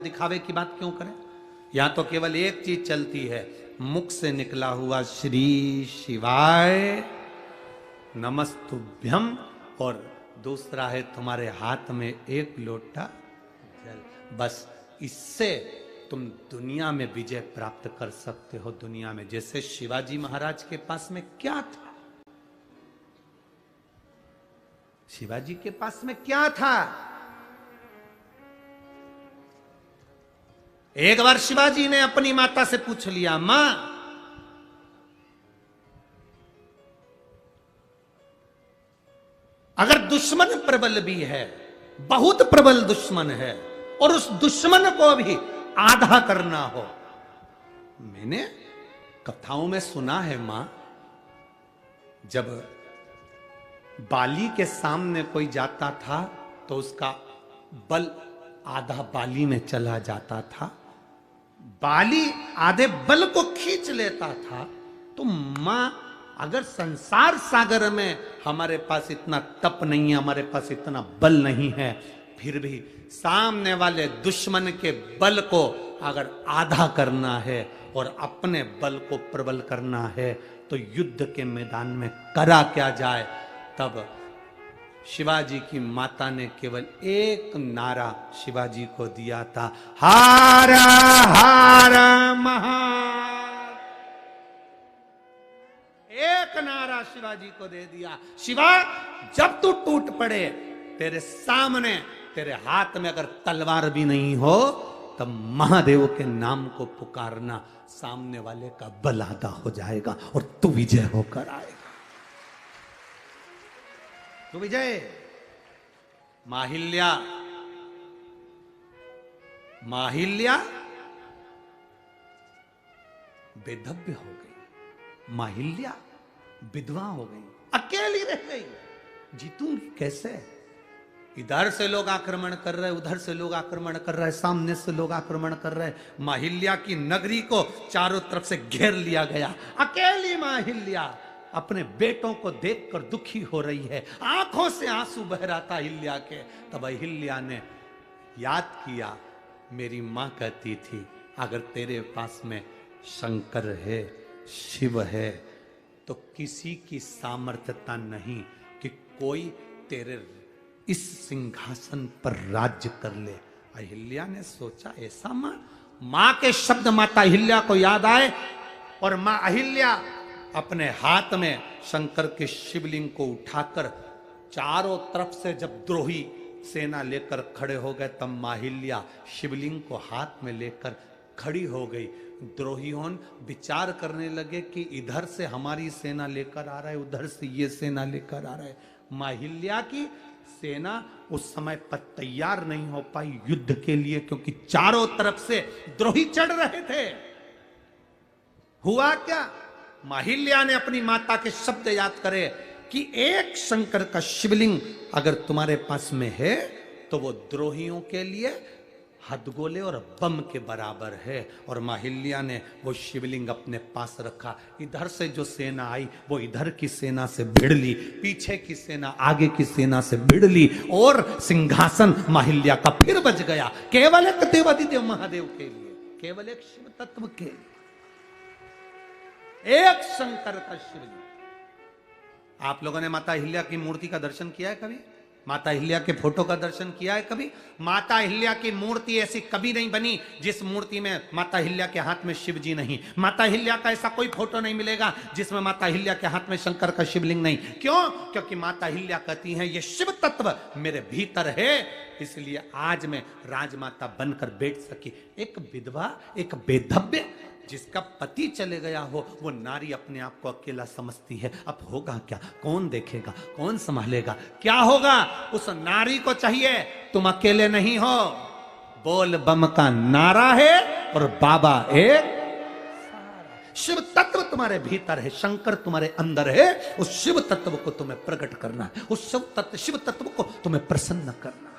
दिखावे की बात क्यों करें? यहां तो केवल एक चीज चलती है, मुख से निकला हुआ श्री शिवाय नमस्तुभ्यम, और दूसरा है तुम्हारे हाथ में एक लोटा जल। बस इससे तुम दुनिया में विजय प्राप्त कर सकते हो। दुनिया में जैसे शिवाजी महाराज के पास में क्या था, शिवाजी के पास में क्या था? एक बार शिवाजी ने अपनी माता से पूछ लिया, मां अगर दुश्मन प्रबल भी है, बहुत प्रबल दुश्मन है, और उस दुश्मन को भी आधा करना हो, मैंने कथाओं में सुना है मां, जब बाली के सामने कोई जाता था तो उसका बल आधा बाली में चला जाता था, बाली आधे बल को खींच लेता था। तो मां अगर संसार सागर में हमारे पास इतना तप नहीं है, हमारे पास इतना बल नहीं है, फिर भी सामने वाले दुश्मन के बल को अगर आधा करना है और अपने बल को प्रबल करना है, तो युद्ध के मैदान में करा क्या जाए। तब शिवाजी की माता ने केवल एक नारा शिवाजी को दिया था, हारा हारा महा। एक नारा शिवाजी को दे दिया, शिवा जब तू टूट पड़े, तेरे सामने तेरे हाथ में अगर तलवार भी नहीं हो, तब महादेव के नाम को पुकारना, सामने वाले का बल आधा हो जाएगा और तू विजय होकर आएगा। तो विजय माहिल्या, माहिल्या बेधव्य हो गई, माहिल्या विधवा हो गई, अकेली रह गई, जीतूंगी कैसे? इधर से लोग आक्रमण कर रहे, उधर से लोग आक्रमण कर रहे, सामने से लोग आक्रमण कर रहे। माहिल्या की नगरी को चारों तरफ से घेर लिया गया। अकेली माहिल्या अपने बेटों को देखकर दुखी हो रही है, आंखों से आंसू बह रहा था अहिल्या के। तब अहिल्या ने याद किया, मेरी मां कहती थी अगर तेरे पास में शंकर है, शिव है, तो किसी की सामर्थ्यता नहीं कि कोई तेरे इस सिंहासन पर राज्य कर ले। अहिल्या ने सोचा, ऐसा मां के शब्द माता अहिल्या को याद आए, और मां अहिल्या अपने हाथ में शंकर के शिवलिंग को उठाकर चारों तरफ से जब द्रोही सेना लेकर खड़े हो गए, तब माहिल्या शिवलिंग को हाथ में लेकर खड़ी हो गई। द्रोहियों विचार करने लगे कि इधर से हमारी सेना लेकर आ रहा है, उधर से ये सेना लेकर आ रहा है। माहिल्या की सेना उस समय पर तैयार नहीं हो पाई युद्ध के लिए, क्योंकि चारों तरफ से द्रोही चढ़ रहे थे। हुआ क्या? माहिल्या ने अपनी माता के शब्द याद करे कि एक शंकर का शिवलिंग अगर तुम्हारे पास में है, तो वो द्रोहियों के लिए हथगोले और बम के बराबर है। और माहिल्या ने वो शिवलिंग अपने पास रखा। इधर से जो सेना आई वो इधर की सेना से भिड़ ली, पीछे की सेना आगे की सेना से भिड़ ली, और सिंहासन माहिल्या का फिर बच गया, केवल एक देवादिदेव महादेव के लिए, केवल एक शिव तत्व के लिए, एक शंकर का शिवलिंग। आप लोगों ने माता अहिल्या की मूर्ति का दर्शन किया है कभी? माता अहिल्या के फोटो का दर्शन किया है कभी? माता अहिल्या की मूर्ति ऐसी कभी नहीं बनी जिस मूर्ति में माता अहिल्या के हाथ में शिव जी नहीं। माता अहिल्या का ऐसा कोई फोटो नहीं मिलेगा जिसमें माता अहिल्या के हाथ में शंकर का शिवलिंग नहीं। क्यों? क्योंकि माता अहिल्या कहती हैं ये शिव तत्व मेरे भीतर है, इसलिए आज मैं राजमाता बनकर बैठ सकी। एक विधवा, एक बेधव्य, जिसका पति चले गया हो, वो नारी अपने आप को अकेला समझती है। अब होगा क्या? कौन देखेगा? कौन संभालेगा? क्या होगा? उस नारी को चाहिए तुम अकेले नहीं हो, बोल बम का नारा है और बाबा एक शिव तत्व तुम्हारे भीतर है, शंकर तुम्हारे अंदर है। उस शिव तत्व को तुम्हें प्रकट करना है, उस शिव तत्व को तुम्हें प्रसन्न करना है।